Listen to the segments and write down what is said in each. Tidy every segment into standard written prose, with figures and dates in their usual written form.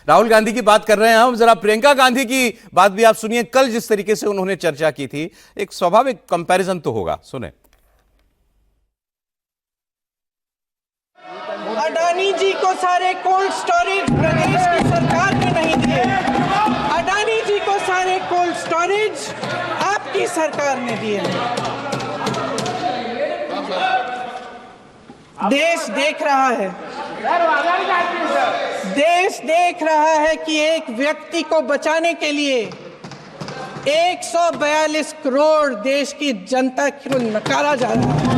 राहुल गांधी की बात कर रहे हैं हम, जरा प्रियंका गांधी की बात भी आप सुनिए। कल जिस तरीके से उन्होंने चर्चा की थी, एक स्वाभाविक कंपैरिजन तो होगा, सुने। अडानी जी को सारे कोल्ड स्टोरेज प्रदेश की सरकार ने नहीं दिए। अडानी जी को सारे कोल्ड स्टोरेज आपकी सरकार ने दिए। देश देख रहा है, देश देख रहा है कि एक व्यक्ति को बचाने के लिए 142 करोड़ देश की जनता को नकारा जा रहा है।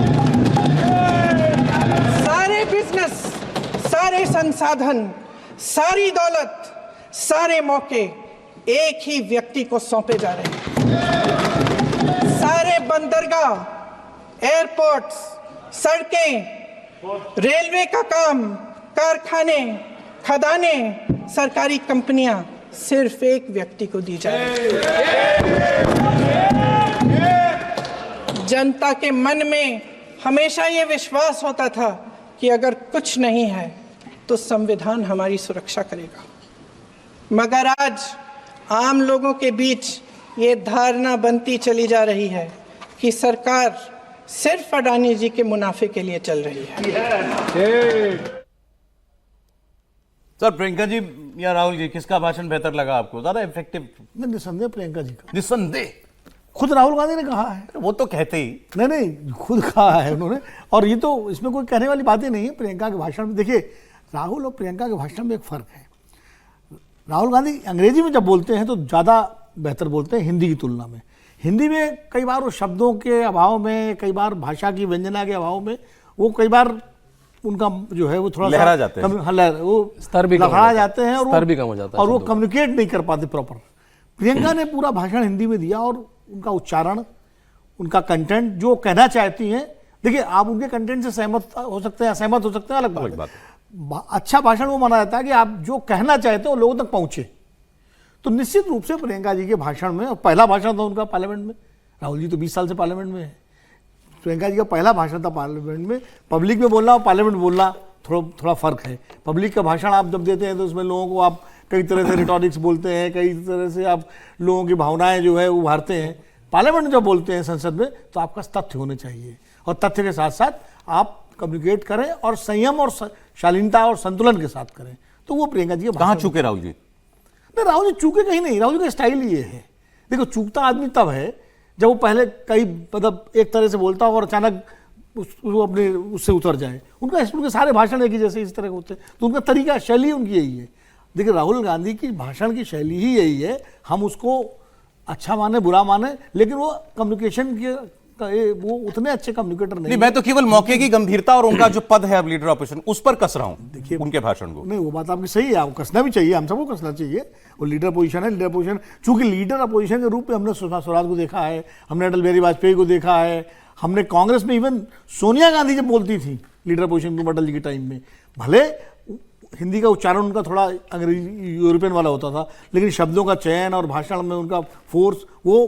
सारे बिजनेस, सारे संसाधन, सारी दौलत, सारे मौके एक ही व्यक्ति को सौंपे जा रहे हैं। सारे बंदरगाह, एयरपोर्ट्स, सड़कें, रेलवे का काम, कारखाने, खदाने, सरकारी कंपनियां सिर्फ एक व्यक्ति को दी जा रही है। जनता के मन में हमेशा ये विश्वास होता था कि अगर कुछ नहीं है तो संविधान हमारी सुरक्षा करेगा, मगर आज आम लोगों के बीच ये धारणा बनती चली जा रही है कि सरकार सिर्फ अडानी जी के मुनाफे के लिए चल रही है। सर, प्रियंका जी या राहुल जी, किसका भाषण बेहतर लगा आपको, ज्यादा इफेक्टिव? निस्संदेह प्रियंका जी का। निस्संदेह खुद राहुल गांधी ने कहा है। वो तो कहते ही नहीं, खुद कहा है उन्होंने। और ये तो इसमें कोई कहने वाली बात ही नहीं है। प्रियंका के भाषण में देखिए, राहुल और प्रियंका के भाषण में एक फर्क है। राहुल गांधी अंग्रेजी में जब बोलते हैं तो ज़्यादा बेहतर बोलते हैं हिंदी की तुलना में। हिंदी में कई बार वो शब्दों के अभाव में, कई बार भाषा की व्यंजना के अभाव में, वो कई बार उनका जो है वो थोड़ा लहरा जाते हैं, वो स्तर भी लहरा जाते हैं, स्तर भी कम हो जाता है, और वो कम्युनिकेट नहीं कर पाते प्रॉपर। प्रियंका ने पूरा भाषण हिंदी में दिया और उनका उच्चारण, उनका कंटेंट, जो कहना चाहती हैं, देखिए आप उनके कंटेंट से सहमत हो सकते हैं, असहमत हो सकते हैं, अलग बात है। अच्छा भाषण वो माना जाता है कि आप जो कहना चाहते हो लोगों तक पहुंचे। तो निश्चित रूप से प्रियंका जी के भाषण में, और पहला भाषण था उनका पार्लियामेंट में, राहुल जी तो 20 साल से पार्लियामेंट में है, प्रियंका जी का पहला भाषण था पार्लियामेंट में। पब्लिक में बोलना और पार्लियामेंट में बोलना थोड़ा फर्क है। पब्लिक का भाषण आप जब देते हैं तो उसमें लोगों को आप कई तरह से रिटॉरिक्स बोलते हैं, कई तरह से आप लोगों की भावनाएं जो है उभारते हैं। पार्लियामेंट में जब बोलते हैं संसद में, तो आपका तथ्य होने चाहिए, और तथ्य के साथ साथ आप कम्युनिकेट करें और संयम और शालीनता और संतुलन के साथ करें। तो वो प्रियंका जी कहाँ चूके राहुल जी? नहीं, राहुल जी चूके कहीं नहीं। राहुल जी का स्टाइल ये है, देखो चूकता आदमी तब है जब वो पहले कई मतलब एक तरह से बोलता हो और अचानक वो अपने उससे उतर जाए। उनके सारे भाषण एक ही जैसे इस तरह के होते हैं, तो उनका तरीका, शैली उनकी यही है। देखिए राहुल गांधी की भाषण की शैली ही यही है। हम उसको अच्छा माने बुरा माने, लेकिन वो कम्युनिकेशन के वो उतने अच्छे कम्युनिकेटर नहीं। मैं तो केवल मौके की गंभीरता और उनका जो पद है अब लीडर ऑपोजिशन, उस पर कस रहा हूं। देखिए उनके भाषण को, नहीं वो बात आपकी सही है, आपको कसना भी चाहिए, हम सबको कसना चाहिए। वो लीडर पोजीशन है, लीडर पोजीशन, चूंकि लीडर अपोजिशन के रूप में हमने सुषमा स्वराज को देखा है, हमने अटल बिहारी वाजपेयी को देखा है, हमने कांग्रेस में इवन सोनिया गांधी जब बोलती थी लीडर पोजीशन में अटल जी के टाइम में, भले हिंदी का उच्चारण उनका थोड़ा अंग्रेजी यूरोपियन वाला होता था, लेकिन शब्दों का चयन और भाषण में उनका फोर्स वो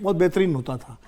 बहुत बेहतरीन होता था।